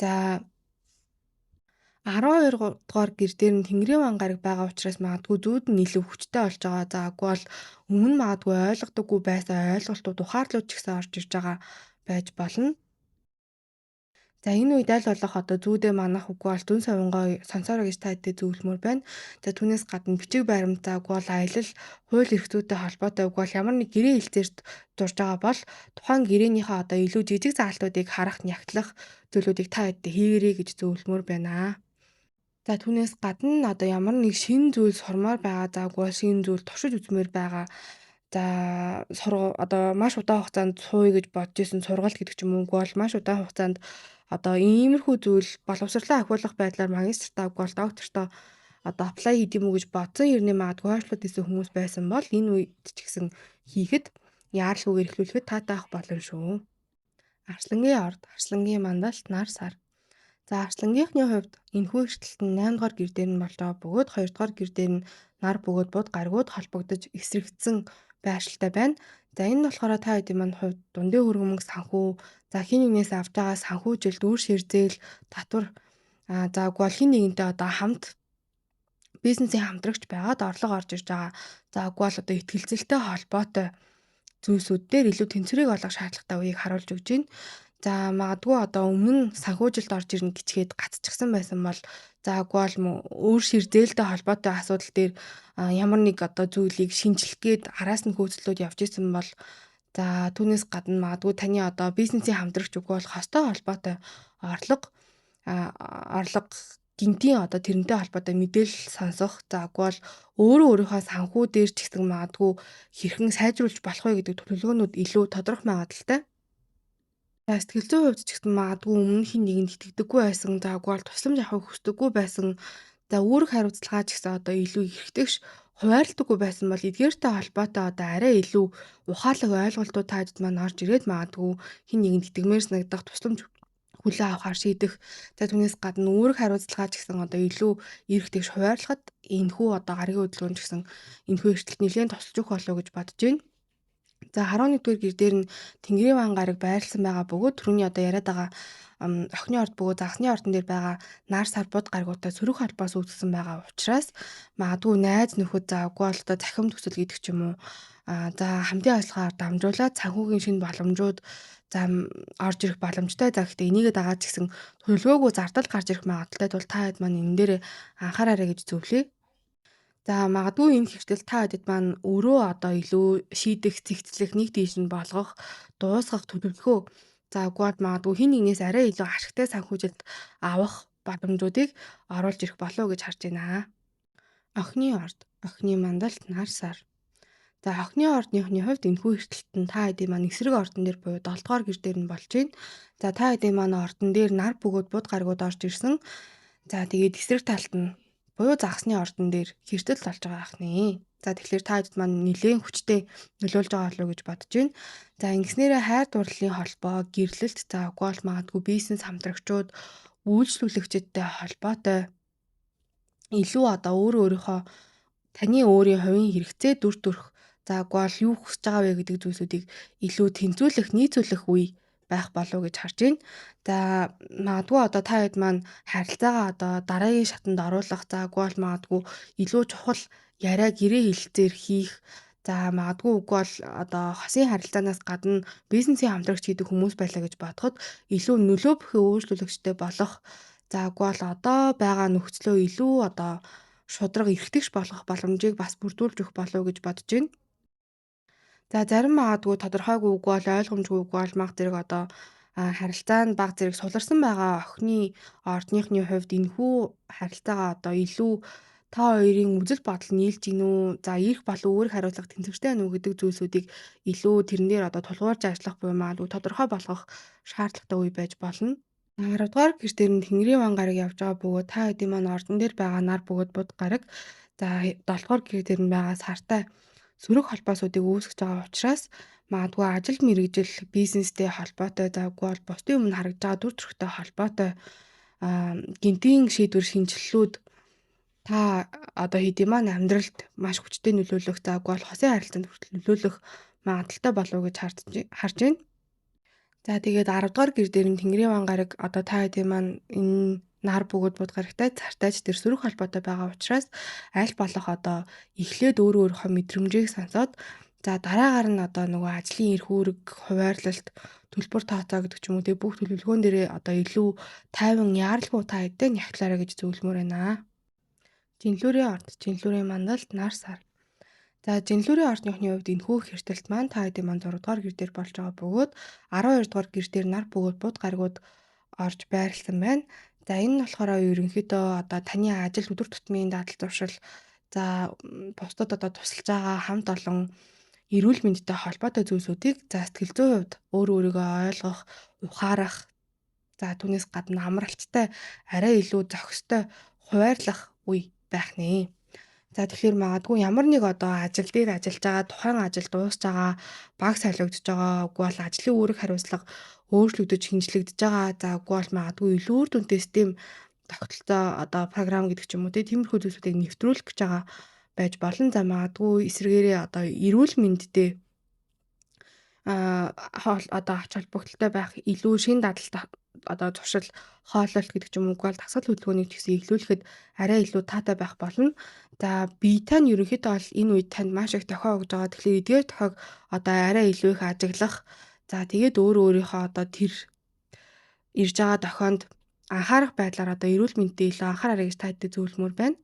За 12 дугаар гэр дээр нь Тэнгэрийн хаан гараг байгаа учраас магадгүй зүүд нь илүү хүчтэй болж байгаа. За үгүй бол өмнө магадгүй ойлгодоггүй байсан ойлголтууд, ухаарлууд ч гэсэн орж ирж байгаа байж болно. За энэ үед аль болох одоо зүүдээ манах үгүй бол дүн совингоо сонсоорой гэж та хэдэд зөвлөмөр байна. За түүнээс гадна бичиг баримт за үгүй бол аялал, хууль эрх зүйтэй холбоотой үгүй бол ямар нэг гэрээ хэлцээрт дурж байгаа бол тухайн гэрээнийхээ одоо илүү жижиг заалтуудыг харах, нягтлах зүйлүүдийг та хэдэд хийгэрэй гэж зөвлөмөр байна. За түүнээс гадна одоо ямар нэг шинэ зүйл сурмаар байгаа. За үгүй бол шинэ зүйл туршиж үзмээр байгаа. За одоо маш удаан хугацаанд сууя гэж бодож исэн сургалт гэдэг ч юм уу бол маш удаан хугацаанд одоо иймэрхүү зүйл боловсролоо ахиулах байдлаар магистртаа үгүй бол доктортой одоо аплай хийх юм уу гэж бодсон хэрнээ магадгүй хойшлууд исэн хүмүүс байсан бол энэ үед ч гэсэн хийхэд яаралгүйгээр эхлүүлэхэд таатай авах болно шүү. Арслангийн орд, арслангийн мандалт нар сар. За арслангийнхны хувьд энэхүү эрсдэлт нь 8 дугаар гэр дээр нь болж байгаа бөгөөд 2 дугаар гэр дээр нь нар бөгөөд бод гаргууд холбогдож эсрэгдсэн байршилтай байна. За энэ нь болохоор та хэдийн маань хувьд дундын хөргөмбөг санхүү за хин нэгнээс авч байгаа санхүүжилт, үр ширзээл, татвар за үгүй бол хин нэгнтэй одоо хамт бизнесийн хамтрагч байгаад орлого орж ирж байгаа. За үгүй бол одоо ихтгэлцэлтэй холбоотой зүйлсүүд дээр илүү тэнцвэрийг олох шаардлагатай үеийг харуулж өгч байна. За магадгүй одоо өмнө нь санхүүжилт орж ирнэ гिचгээд гацчихсан байсан бол за үгүй бол өөр ширзээлтэй холбоотой асуудал дээр ямар нэг одоо зүйлийг шинжлэх гээд араас нь хөөцлөөд явж исэн бол за түүнээс гадна магадгүй таны одоо бизнесийн хамтрагч үгүй бол хостой холбоотой орлого гинтийн одоо тэрнтэй холбоотой мэдээлэл сонсох за үгүй бол өөрийнхөө санхүү дээр ч гэсэн магадгүй хэрхэн сайжруулж болох вэ гэдэг төлөвлөгөөнүүд илүү тодорхой магадaltaй. За сэтгэл зүйн хувьд ч гэсэн магадгүй өмнө хин нэгэнд итгэдэггүй байсан. За үгүй бол тусламж авахыг хүсдэггүй байсан. За үүрэг хариуцлагаа ч гэсэн одоо илүү эргэтгэж хуваарлдаггүй байсан бол эдгээртэй холбоотой одоо арай илүү ухаалаг ойлголтууд таажд маань орж ирээд магадгүй хин нэгэнд итгэмээр санагдах тусламж хүлээн авахар шийдэх. За түүнээс гадна үүрэг хариуцлагаа ч гэсэн одоо илүү эргэтгэж хуваарлахад энэхүү одоо гарагийн хөдөлгөөн ч гэсэн энэхүү эрсдэлт нэлээд тусалж өгөх болов уу гэж бодож байна. За 11-р гэр дээр нь Тэнгэрийн хаан гараг байрласан байгаа бөгөөд түрүүний одоо яриад байгаа охины орд бөгөөд загсны ордон дээр байгаа нар сар бод гарагуудаа сөрөг холбоос үүдсэн байгаа учраас магадгүй найз нөхөд за үгүй бол одоо захим төсөл гэдэг ч юм уу за хамтын ажиллагаар дамжуулаад санхүүгийн шинэ боломжууд за орж ирэх боломжтой. За гэхдээ энийгээ дагаад ч гэсэн төлөвлөгөөгүй зардал гарч ирэх магадaltaй тул та хэд маань энэ дээр анхаараарай гэж зөвлөе. За магадгүй энэ хэвтэл та хэдэд маань өөрөө одоо илүү шийдэх, цэгцлэх, нэг тийш нь болгох, дуусгах төлөвлөгөө. За үгүй бол магадгүй хин нэгнээс арай илүү ашигтай санхүүжилт авах боломжуудыг оруулж ирэх болов уу гэж харж байна. Охины орд, охины мандалт нар сар. За охины ордныхны хувьд энэхүү эрсдэлт нь та хэдийн маань эсрэг ордон дээр буюу 7 дугаар гэр дээр нь болж байна. За та хэдийн маань ордон дээр нар бөгөөд бод гаргууд орж ирсэн. За тэгээд эсрэг талд нь буюу загсны ордон дээр хэртэл болж байгаа ах нэ. За тэгэхээр та хэд маань нэлээд хүчтэй нөлөөлж байгаа болов уу гэж бодож байна. За ингэснээрээ хайр дурлалын холбоо, гэрлэлт за үгүй бол магадгүй бизнес хамтрагчид, үйлчлүүлэгчидтэй холбоотой илүү одоо өөрөө өөрийнхөө таны өөрийн хувийн хэрэгцээ дүр төрх за үгүй бол юу хүсэж байгаа вэ гэдэг зүйлсүүдийг илүү тэнцвүүлэх, нийцүүлэх үе байх болов уу гэж харж байна. За магадгүй одоо та хэд маань харилцаагаа одоо дараагийн шатанд оруулах за үгүй бол магадгүй илүү чухал яриа гэрээ хэлэлцээр хийх за магадгүй үгүй бол одоо хосын харилцаанаас гадна бизнесийн хамтрагч гэдэг хүмүүс байлаа гэж бодоход илүү нөлөө бүхий өөрчлөлөгчтэй болох за үгүй бол одоо байгаа нөхцлөө илүү одоо шударга эрхтгч болох боломжийг бас бүрдүүлж өгөх болов уу гэж бодож байна. За зарим магадгүй тодорхойгүй үг бол ойлгомжгүй үг бол мах зэрэг одоо харилцаанд баг зэрэг суларсан байгаа охины ордныхны хувьд энэхүү харилцаагаа одоо илүү та хоёрын үзэл бодол нийлж гин үү? За ирэх болон үүрэх хариуцлага тэнцвэртэй байна уу гэдэг зүйлсүүдийг илүү тэрэн дээр одоо тулгуурж ажиллах буюу магадгүй тодорхой болгох шаардлагатай үе байж болно. 10 дугаар гэрт дээр нь Тэнгэрийн ван гараг явж байгаа бөгөөд та хэдийн маань ордон дээр байгаа нар бөгөөд бод гараг за 7 дугаар гэр дээр нь байгаа сартай сөрөг холбоосуудыг үүсгэж байгаа учраас магадгүй ажил мэргэжил бизнестэй холбоотой за үгүй бол бусдын өмнө харагдж байгаа дүр төрхтэй холбоотой гинтийн шийдвэр шинжилэлүүд та одоо хэдийн маань амьдралд маш хүчтэй нөлөөлөх за үгүй бол хосын харилцаанд хүртэл нөлөөлөх магадaltaй болов уу гэж харж байна. За тэгээд 10 дугаар гэр дээр нь Тэнгэрийн ван гараг одоо та хэдийн маань энэ нар бөгөөд бод гарагтай цартайч тэр сөрөг холбоотой байгаа учраас аль болох одоо эхлээд өөрөө өөрийнхөө мэдрэмжийг сонсоод за дараагаар нь одоо нөгөө ажлын эрх үүрэг, хуваарлалт, төлбөр тооцоо гэдэг ч юм уу тэг бүх төлөвлөгөөн дээрээ одоо илүү тайван яаралгүй та хэдтэй нягтлаарай гэж зөвлөмөр байна. Жинлүүрийн орд, жинлүүрийн мандалд нар сар. За жинлүүрийн ордныхны хувьд энэхүү хэртэлт маань та хэдийн маань 6 дугаар гэр дээр болж байгаа бөгөөд 12 дугаар гэр дээр нар бөгөөд бод гарагууд орж байрласан байна. За энэ нь болохоор ерөнхийдөө одоо таны ажил өдөр тутмын дадал зуршил за бусдад одоо тусалж байгаа хамт олон эрүүл мэндтэй холбоотой зүйлсүүдийг за сэтгэл зүйн хувьд өөрийгөө ойлгох, ухаарах за түүнээс гадна амралттай арай илүү зохистой хуваарлах үе байх нэ. За тэгэхээр магадгүй ямар нэг одоо ажил дээр ажиллаж байгаа тухайн ажил дуусж байгаа баг солигдож байгаа үгүй бол ажлын үүрэг хариуцлага өөрчлөгдөж шинжлэгдэж байгаа за үгүй бол магадгүй илүү үр дүнтэй систем тогтолцоо одоо програм гэдэг ч юм уу тиймэрхүү зүйлсүүдийг нэвтрүүлэх гэж байгаа байж болно. За магадгүй эсвэргээрээ одоо эрүүл мэндтэй одоо ач холбогдолтой байх илүү шин дадал одоо туршил хооллолт гэдэг ч юм уу бол дасгал хөдөлгөөнийг ч гэсэн эхлүүлэхэд арай илүү таатай байх болно. За бие тань ерөнхийдөө бол энэ үед танд маш их дохио өгж байгаа. Тэгэхээр эдгээр дохиог одоо арай илүү их ажиглах. За тэгээд өөрийнхөө одоо тэр ирж байгаа дохионд анхаарах байдлаар одоо эрүүл мэндэд илүү анхаарай гэж таатай зөвлөмөр байна.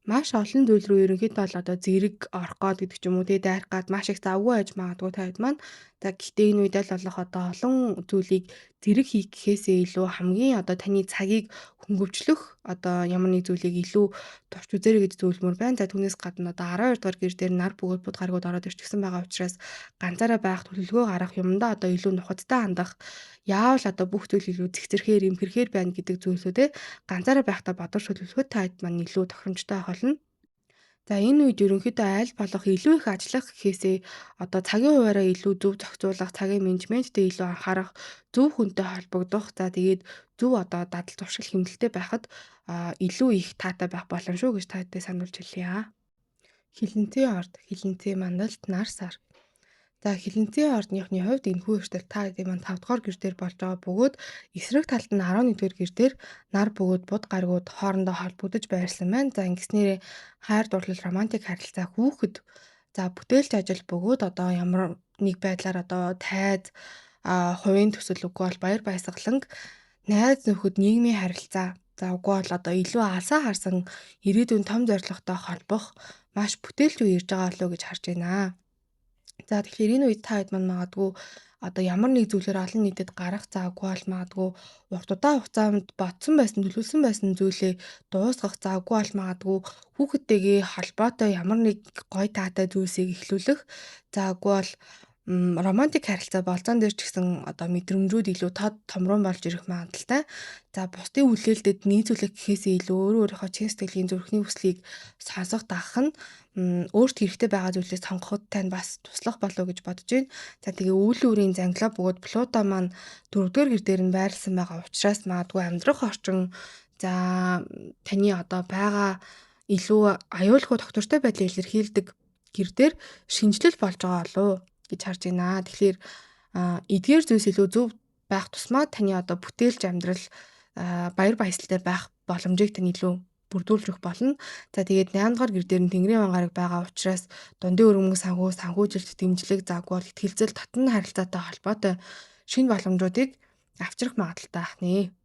Маш олон зүйл рүү ерөнхийдөө бол одоо зэрэг орох гээд гэдэг ч юм уу дайрах гээд маш их завгүй байж магадгүй та хэд маань. За гэхдээ энэ үед л болох одоо олон зүйлийг зэрэг хийх гэхээсээ илүү хамгийн одоо таны цагийг хөнгөвчлөх одоо ямар нэг зүйлийг илүү турч үзээрэй гэж зөвлөмөр байна. За түүнээс гадна одоо 12 дугаар гэр дээр нар бөгөөд бод гаргууд ороод ирчихсэн байгаа учраас ганцаараа байх төлөвлөгөө гаргах юмдаа одоо илүү нухацтай хандах яавал одоо бүх зүйл илүү зэгцэрхээр имхэрхээр байна гэдэг зүйлсүүдээ ганцаараа байхдаа бодож төлөвлөхөд та хэд маань илүү тохиромжтой болно. За энэ үед ерөнхийдөө аль болох илүү их ажиллах гэхээсээ одоо цагийн хуваараа илүү зөв зохицуулах, цагийн менежменттэй илүү анхаарах, зөв хүнтэй холбогдох, за тэгээд зөв одоо дадал зуршил хэмнэлттэй байхад илүү их таатай байх болно шүү гэж та хэдтэй сануулж хэлье. Хилэнцгийн орд, хилэнцгийн мандалд нар сар. За хилэнцгийн ордныхны хувьд энэхүү эрсдэл та хэдийн маань 5 дугаар гэр дээр болж байгаа бөгөөд эсрэг талд нь 11-р гэр дээр нар бөгөөд бод гарагууд хоорондоо холбогдож байрласан байна. За ингэснээрээ хайр дурлал романтик харилцаа хүүхэд за бүтээлч ажил бөгөөд одоо ямар нэг байдлаар одоо тайз хувийн төсөл үгүй бол баяр баясгаланг найз нөхөд нийгмийн харилцаа за үгүй бол одоо илүү алсаа харсан ирээдүйн том зорилготой холбох маш бүтээлч үе ирж байгаа болов уу гэж харж байна. За тэгэхээр энэ үед та хэд маань магадгүй одоо ямар нэг зүйлээр олон нийтэд гарах заагүй бол магадгүй урт удаан хугацаанд ботсон байсан, төлөвлөсөн байсан зүйлээ дуусгах заагүй бол магадгүй хүүхэдтэйгээ холбоотой ямар нэг гой таатай зүйлсийг эхлүүлэх. Заагүй бол романтик харилцаа болзон дээр ч гэсэн одоо мэдрэмжүүд илүү тод томрон болж ирэх магадaltaй. За бусдын хүлээлтэд нийцүүлэх гэхээсээ илүү өөрийнхөө чин сэтгэлийн зүрхний хүслийг сонсох дагах нь өөрт хэрэгтэй байгаа зүйлээ сонгоход тань бас туслах болов уу гэж бодож байна. За тэгээ үүлийн үрийн зангилаа бөгөөд Плуто маань 4-р гэр дээр нь байрласан байгаа учраас магадгүй амьдрах орчин за таны одоо байгаа илүү аюулгүй тогтвортой байдлыг илэрхийлдэг гэр дээр шинжлэл болж байгаа болов уу гэж харж байна. Тэгэхээр эдгээр зүйлс илүү зөв байх тусмаа таны одоо бүтээлч амьдрал баяр баясгалтай байх боломжийг тань илүү бүрдүүлэх болно. За тэгээд 8 дугаар гэр дээр нь Тэнгэрийн ангараг байгаа учраас дундын өргөмөг санхүүжилт дэмжлэг заагвал ихтгэлцэл татны харилцаатай холбоотой шинэ боломжуудыг авчрах магадaltaй ахнэ.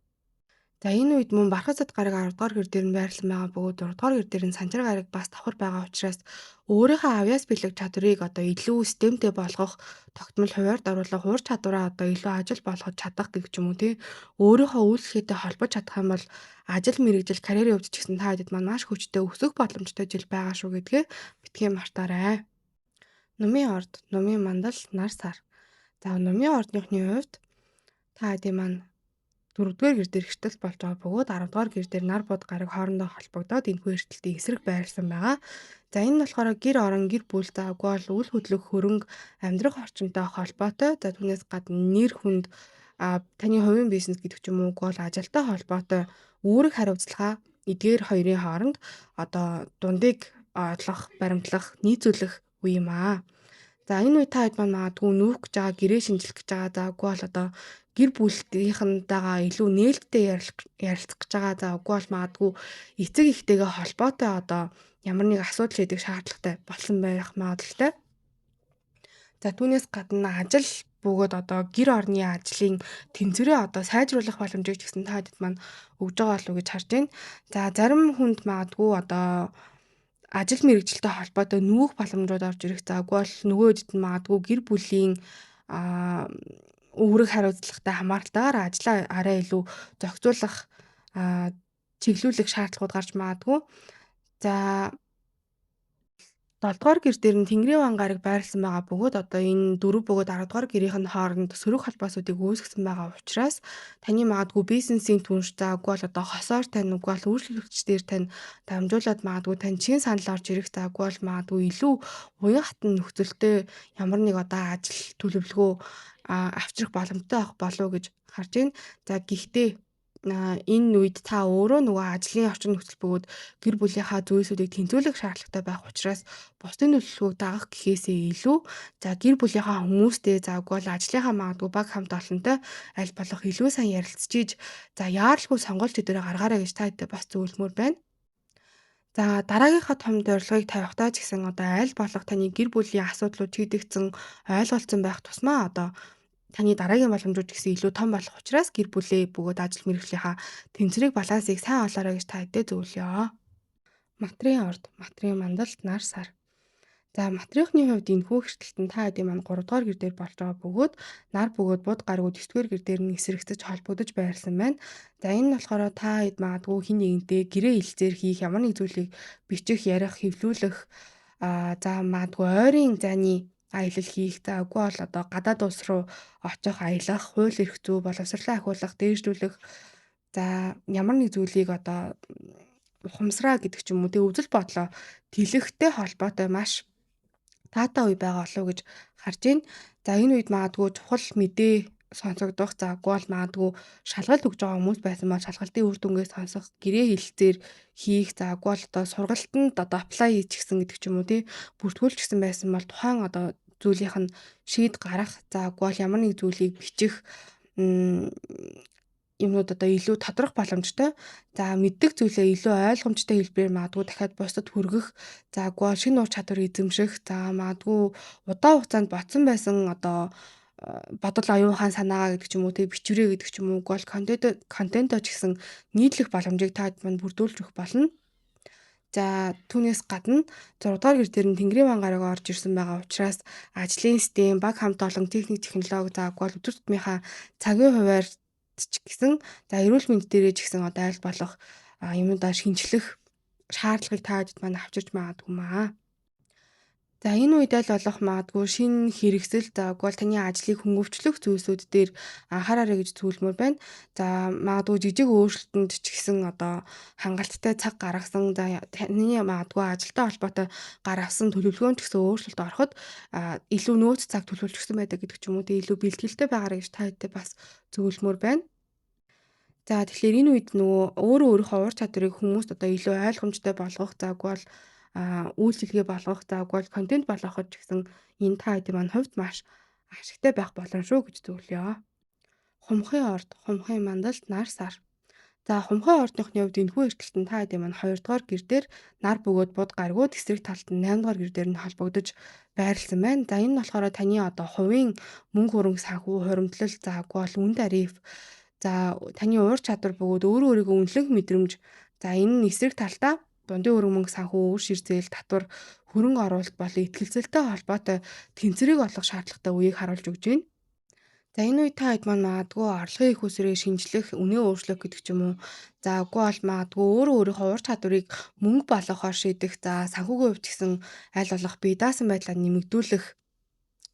За энэ үед мөн Бархасад гараг 10 дугаар гэр дээр нь байрласан байгаа бөгөөд 6 дугаар гэр дээр нь Санчир гараг бас давхар байгаа учраас өөрийнхөө авьяас бэлэг чадварыг одоо илүү системтэй болгох, тогтмол хуваарьд оруулах, ур чадвараа одоо илүү ажил болгож чадах гэх юм уу тий. Өөрийнхөө үйлчлэгээтэй холбож чадах юм бол ажил мэргэжил карьерийн хувьд ч гэсэн та хэдэд маань маш хүчтэй өсөх боломжтой жил байгаа шүү гэдгээ битгий мартаарай. Нумын орд, нумын мандал, нар сар. За нумын ордныхны хувьд та хэдийн маань 4-р гэр дээр эртэлт болж байгаа бөгөөд 10-р гэр дээр нар бод гараг хоорондоо холбогдоод энэхүү эртэлтийн эсрэг байрласан байгаа. За энэ нь болохоор гэр орон гэр бүл заагүй бол үл хөдлөх хөрөнгө амьдрах орчинтой холбоотой. За түүнээс гадна нэр хүнд таны хувийн бизнес гэдэг ч юм уу бол ажилтай холбоотой үүрэг хариуцлага эдгээр хоёрын хооронд одоо дундыг олох, баримтлах, нийцүүлэх үе юм аа. За энэ үед та хэд маань магадгүй нүүх гэж байгаа, гэрээ шинжлэх гэж байгаа. За үгүй бол одоо гэр бүлийнхэнтэйгээ илүү нээлттэй ярилцах гэж байгаа. За үгүй бол магадгүй эцэг эхтэйгээ холбоотой одоо ямар нэг асуудал хийдэг шаардлагатай болсон байх магадaltaй. За түүнээс гадна ажил бөгөөд одоо гэр орны ажлын тэнцвэрээ одоо сайжруулах боломжийг ч гэсэн та хэдэд маань өгж байгаа болов уу гэж харж байна. За зарим хүнд магадгүй одоо ажил мэргэжилтэй холбоотой нүүх боломжууд орж ирэх. За үгүй бол нөгөө хэдэд нь магадгүй гэр бүлийн үүрэг хариуцлагатай хамааралтайгаар ажлаа арай илүү зохицуулах чиглүүлэх шаардлагууд гарч магадгүй. За 7 дугаар гэр дээр нь Тэнгэрийн ван гараг байрласан байгаа бөгөөд одоо энэ 4 бөгөөд 10 дугаар гэрийн хооронд сөрөг холбоосуудыг үүсгэсэн байгаа учраас таны магадгүй бизнесийн түнш за үгүй бол одоо хосоор тань үгүй бол үйлчлэгчдээр тань дамжуулаад магадгүй тань чин санал орж ирэх за үгүй бол магадгүй илүү уян хатан нөхцөлтэй ямар нэг одоо ажил төлөвлөгөө авчрах боломжтой авах болов уу гэж харж байна. За гэхдээ энэ үед та өөрөө нөгөө ажлын орчин нөхцөл бөгөөд гэр бүлийнхаа зүйлсүүдийг тэнцвүүлэх шаардлагатай байх учраас бусдын төлөвлөгөөг дагах гэхээсээ илүү за гэр бүлийнхаа хүмүүстэй за үгүй бол ажлынхаа магадгүй баг хамт олонтой аль болох илүү сайн ярилцчиж за яаралгүй сонголт өдрөө гаргаарай гэж та хэдэ бас зөвлөмөр байна. За дараагийнхаа том зорилгыг тавихтаа ч гэсэн одоо аль болох таны гэр бүлийн асуудлууд чийдэгцэн ойлголцсон байх тусмаа одоо таны дараагийн боломжууд гэсэн илүү том болох учраас гэр бүлээ бөгөөд ажил мэргэжлийнхаа тэнцвэрийг балансыг сайн олоорой гэж та хэдээ зөвлөё. Материйн орд, материйн мандалд нар сар. За материйнхны хувьд энэхүү хэртэлтэн та хэдийн маань 3 дугаар гэр дээр болж байгаа бөгөөд нар бөгөөд бод гаргуу 9-р гэр дээр нь эсрэгцэж холбогдож байрласан байна. За энэ нь болохоор та хэд магадгүй хин нэгнтэй гэрээ хэлцээр хийх ямар нэг зүйлийг бичих, ярих, хэвлүүлэх за магадгүй ойрын зайны аялал хийх за үгүй бол одоо гадаад улс руу очих, аялах, хууль эрх зүй, боловсролоо ахиулах, дээшлүүлэх за ямар нэг зүйлийг одоо ухамсараа гэдэг ч юм уу тэг үзэл бодлоо тэлэхтэй холбоотой маш таатай үе байгаа болов уу гэж харж байна. За энэ үед магадгүй чухал мэдээ сонсогдох заагүй бол магадгүй шалгалт өгж байгаа хүмүүс байсан бол шалгалтын үр дүнгээ сонсох, гэрээ хэлэлцээр хийх заагүй бол одоо сургалтанд одоо apply хийчихсэн гэдэг ч юм уу тий бүртгүүлчихсэн байсан бол тухайн одоо зүйлийнх нь шийд гарах заагүй бол ямар нэг зүйлийг бичих юмнууд одоо илүү тодорхой боломжтой. За мэддэг зүйлээ илүү ойлгомжтой хэлбэрээр магадгүй дахиад бусдад хүргэх, заагүй шинэ ур чадвар эзэмших, за магадгүй удаан хугацаанд ботсон байсан одоо бодол оюунхаа санаагаа гэдэг ч юм уу тэг бичвэрээ гэдэг ч юм уу гол контентоо ч гэсэн нийтлэх боломжийг таад мань бүрдүүлж өгөх болно. За түүнээс гадна 6 дугаар гэр дээр нь Тэнгэрийн ван гараг орж ирсэн байгаа учраас ажлын систем, баг хамт олон техник технологи заагүй бол өдөр тутмынхаа цагийн хуваар ч гэсэн за эрүүл мэнд дээрээ ч гэсэн одоо аль болох юмудаа шинжлэх шаардлагыг та хэд маань авчирч магадгүй маа. За энэ үед аль болох магадгүй шинэ хэрэгсэл заагүй бол таны ажлыг хөнгөвчлөх зүйлсүүд дээр анхаараарай гэж зөвлөмөр байна. За магадгүй жижиг өөрчлөлтөнд ч гэсэн одоо хангалттай цаг гаргасан таны магадгүй ажилтай холбоотой гаргасан төлөвлөгөөнд ч гэсэн өөрчлөлт ороход илүү нөөц цаг төлөвлөсөн байдаг гэдэг ч юм уу. Тэгээ илүү бэлтгэлтэй байгаарай гэж та хэдтэй бас зөвлөмөр байна. За тэгэхээр энэ үед нөгөө өөрөө өөрийнхөө ур чадварыг хүмүүст одоо илүү ойлгомжтой болгох заагүй бол үйлчилгээ болгох заагүй бол контент болгоход ч гэсэн энэ та хэдийн маань хувьд маш ашигтай байх болно шүү гэж зөвлөё. Хумхын орд, хумхын мандалд нар сар. За хумхын ордынхны хувьд энэхүү эргэлтэн та хэдийн маань 2 дугаар гэр дээр нар бөгөөд бод гаргуу тэсрэг талд нь 8 дугаар гэр дээр нь холбогдож байрласан байна. За энэ нь болохоор таны одоо хувийн мөнгө хөрөнгө санхүү хуримтлал заагүй бол үн тариф. За таны уур чадвар бөгөөд өөрөө өөрийгөө үнэлэх мэдрэмж. За энэ нь эсрэг талдаа дундын хөрөнгө мөнгө санхүү үр ширзээл татвар хөрөнгө оруулалт болон ихтгэлцэлтэй холбоотой тэнцвэрийг олох шаардлагатай үеийг харуулж өгч байна. За энэ үед та хэд маань магадгүй орлогын их усрыг шинжлэх, үнээ өөрчлөх гэдэг ч юм уу. За үгүй бол магадгүй өөрөө өөрийнхөө ур чадварыг мөнгө болгохоор шийдэх. За санхүүгийн хувьд ч гэсэн аль болох бие даасан байдлаа нэмэгдүүлэх.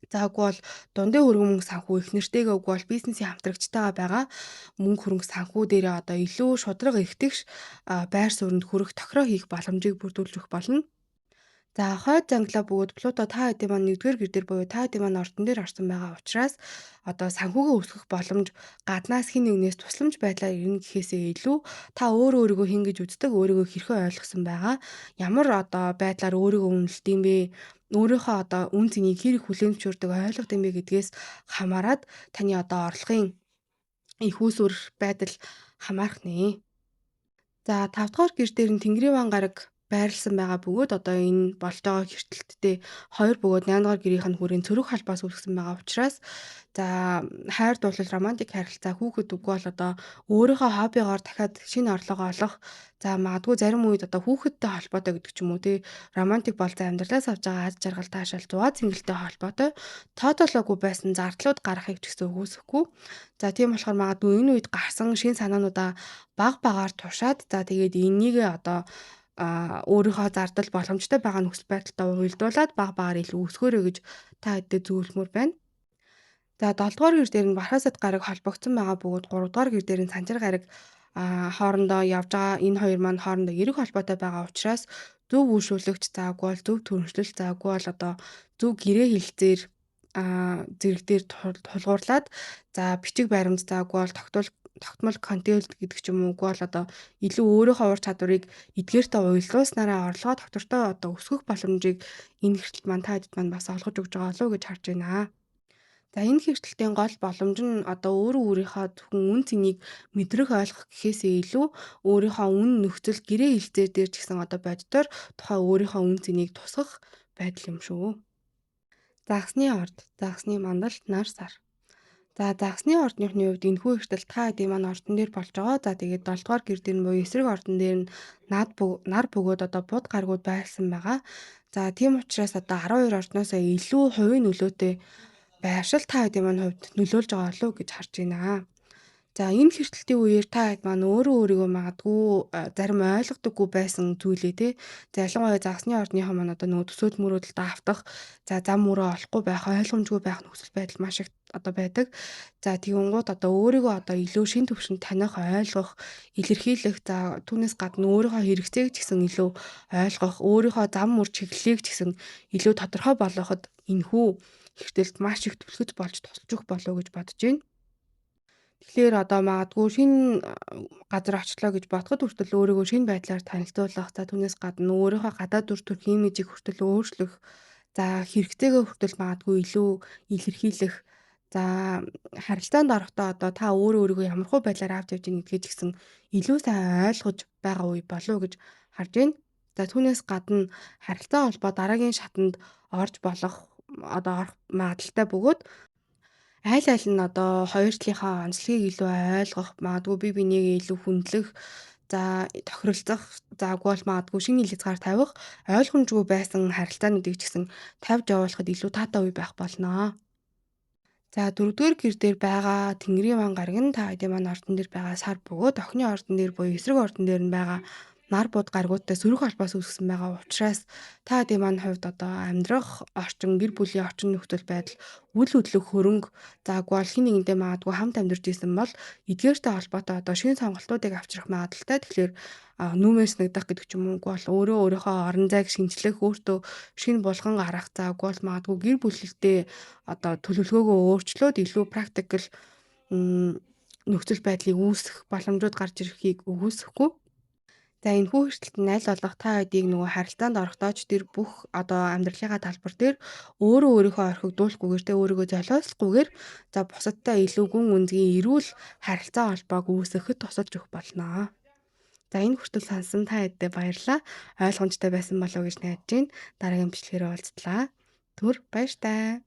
За үгүй бол дундын хөрөнгө мөнгө санхүү их нэртэйгээ үгүй бол бизнесийн хамтрагчтайгаа байгаа мөнгө хөрөнгө санхүү дээрээ одоо илүү шударга эрхтгш байр сууринд хүрэх тохироо хийх боломжийг бүрдүүлж өгөх болно. За хойд занглаа бөгөөд Плуто та хэдийн маань 1-р гэр дээр буюу та хэдийн маань ордон дээр орсон байгаа учраас одоо санхүүгээ өсгөх боломж гаднаас хэн нэгнээс тусламж байдлаар ирнэ гэхээсээ илүү та өөрөө өөрийгөө хэн гэж үздэг өөрийгөө хэрхэн ойлгосон байгаа ямар одоо байдлаар өөрийгөө үнэлдэм бэ өөрийнхөө одоо үн цэнийг хэр их хүлээн зөвшөөрдөг ойлгодог юм бэ гэдгээс хамаарат таны одоо орлогын их үүсвэр байдал хамаарх нэ. За 5 дугаар гэр дээр нь Тэнгэрийн ван гараг байрласан байгаа бөгөөд одоо энэ болж байгаа хэртэлттэй 2 бөгөөд 8 дугаар гэрийнх нь хүрээнд цөрөг холбоос үүсгэсэн байгаа учраас за хайр дурлал романтик харилцаа хүүхэд үгүй бол одоо өөрийнхөө хоббигоор дахиад шинэ орлого олох за магадгүй зарим үед одоо хүүхэдтэй холбоотой гэдэг ч юм уу тий романтик болцоо амьдралаас авч байгаа аз жаргал таашаал зугаа цэнгэлтэй холбоотой тоотолоогүй байсан зардлууд гарахыг ч гэсэн үгүйсэхгүй. За тийм болохоор магадгүй энэ үед гарсан шин санаануудаа баг багаар тушаад за тэгээд энийгээ одоо өөрийнхөө зардал боломжтой байгаа нөхцөл байдалтай уялдуулаад баг багаар илүү өсгөөрэй гэж та хэдтэй зөвлөмөр байна. За 7 дугаар гэр дээр нь Бархасад гараг холбогдсон байгаа бөгөөд 3 дугаар гэр дээр нь Санжир гараг хоорондоо явж байгаа энэ хоёр маань хоорондоо эрэг холбоотой байгаа учраас зөв үйлшүүлэгч заагүй бол зөв төрөмжлөл заагүй бол одоо зөв гэрээ хэлцээр зэрэг дээр тулгуурлаад за бичиг баримт заагүй бол тогтмол контент гэдэг ч юм уугүй бол одоо илүү өөрийнхөө ур чадварыг эдгээртээ уялдуулснараа орлогоо доктортой одоо өсгөх боломжийг энэ хэрэгт маань та хэд маань бас олгож өгж байгаа болов уу гэж харж байна. За энэ хэрэгтлийн гол боломж нь одоо өөрөө өөрийнхөө зөвхөн үн цэнийг мэдрэх ойлгох гэхээсээ илүү өөрийнхөө үн нөхцөл гэрээ хэлцээр дээр ч гэсэн одоо боддоор тухайн өөрийнхөө үн цэнийг тусгах байдал юм шүү. Загсны орд, загсны мандалд нар сар. За загсны ордныхны хувьд энэхүү эрсдэл та хэдийн маань ордон дээр болж байгаа. За тэгээд 7 дугаар гэр дээр нь буюу эсрэг ордон дээр нь нар бөгөөд одоо буд гаргууд байсан байгаа. За тийм учраас одоо 12 ордноосоо илүү хувийн нөлөөтэй байршил та хэдийн маань хувьд нөлөөлж байгаа болов уу гэж харж байна. За энэ хэртэлтийн үеэр та хэд маань өөрөө өөрийгөө магадгүй зарим ойлгодоггүй байсан зүйлээ те. За ялангуяа загсны ордныхоо маань одоо нөгөө төсөөд мөрөөдөлд автах, за зам мөрөө олохгүй байх, ойлгомжгүй байх нөхцөл байдал маш их одоо байдаг. За тэгэнгუთ одоо өөрийгөө одоо илүү шин төвшөнд таних, ойлгох, илэрхийлэх, за түүнээс гадна өөрийнхөө хэрэгцээг ч гэсэн илүү ойлгох, өөрийнхөө зам мөр чиглэлийг ч гэсэн илүү тодорхой болгоход энэхүү хэрэгтэлд маш их түлхэж болж тусалж өгөх болов уу гэж бодож байна. Тэгэхээр одоо магадгүй шинэ газар очлоо гэж бодоход хүртэл өөрийгөө шинэ байдлаар танилцуулах, за түүнээс гадна өөрийнхөө гадаад дүр төрх имижийг хүртэл өөрчлөх, за хэрэгцээгээ хүртэл магадгүй илүү илэрхийлэх, за харилцаанд орохдоо одоо та өөрийгөө ямархуу байдлаар авч явж байгааг гэдгийг ч гэсэн илүү сайн ойлгож байгаа үе болов уу гэж харж байна. За түүнээс гадна харилцаа холбоо дараагийн шатанд орж болох одоо орох магадaltaй бөгөөд аль нь одоо хоёр талынхаа онцлогийг илүү ойлгох, магадгүй бие бинийгээ илүү хүндлэх, за тохиролцох, заагүй бол магадгүй шинэ хязгаар тавих, ойлгомжгүй байсан харилцаануудыг ч гэсэн тавьж явуулахад илүү таатай үе байх болноо. За 4-р гэр дээр байгаа Тэнгэрийн ван гараг нь та хэдийн маань ордон дээр байгаа сар бөгөөд охины ордон дээр буюу эсрэг ордон дээр нь байгаа нар бууд гаргуудтай сөрөг холбоос үүсгэсэн байгаа учраас та хэдийн маань хувьд одоо амьдрах орчин, гэр бүлийн орчин нөхцөл байдал, үйл хөдлөх хөрөнгө заагүй бол хин нэгэнтэй магадгүй хамт амьдарч исэн бол эдгээртэй холбоотой одоо шинэ сонголтуудыг авчрах магадлалтай. Тэгэхээр нүүмээс нагдах гэдэг ч юм уугүй бол өөрийнхөө орон зайг шинжлэх, өөртөө шинэ булган гаргах заагүй бол магадгүй гэр бүлтэй одоо төлөвлөгөөгөө өөрчлөөд илүү практикл нөхцөл байдлыг үүсгэх боломжууд гарч ирэхийг үгүйсэхгүй. За энэхүү эрсдэлт нь аль болох та хэдийг нөгөө харилцаанд орохдоо ч тэр бүх одоо амьдралынхаа талбар дээр өөрийнхөө орхигдуулахгүйгээр тэ өөрийгөө золиослохгүйгээр за бусадтай илүү гүн үнцгийн эрүүл харилцаа холбоог үүсгэхэд тусалж өгөх болно. За энэ хүртэл сонсон та хэдтэй баярлалаа. Ойлгомжтой байсан болов уу гэж найдаж байна. Дараагийн бичлэгээр уулзтлаа. Түр баяр таа.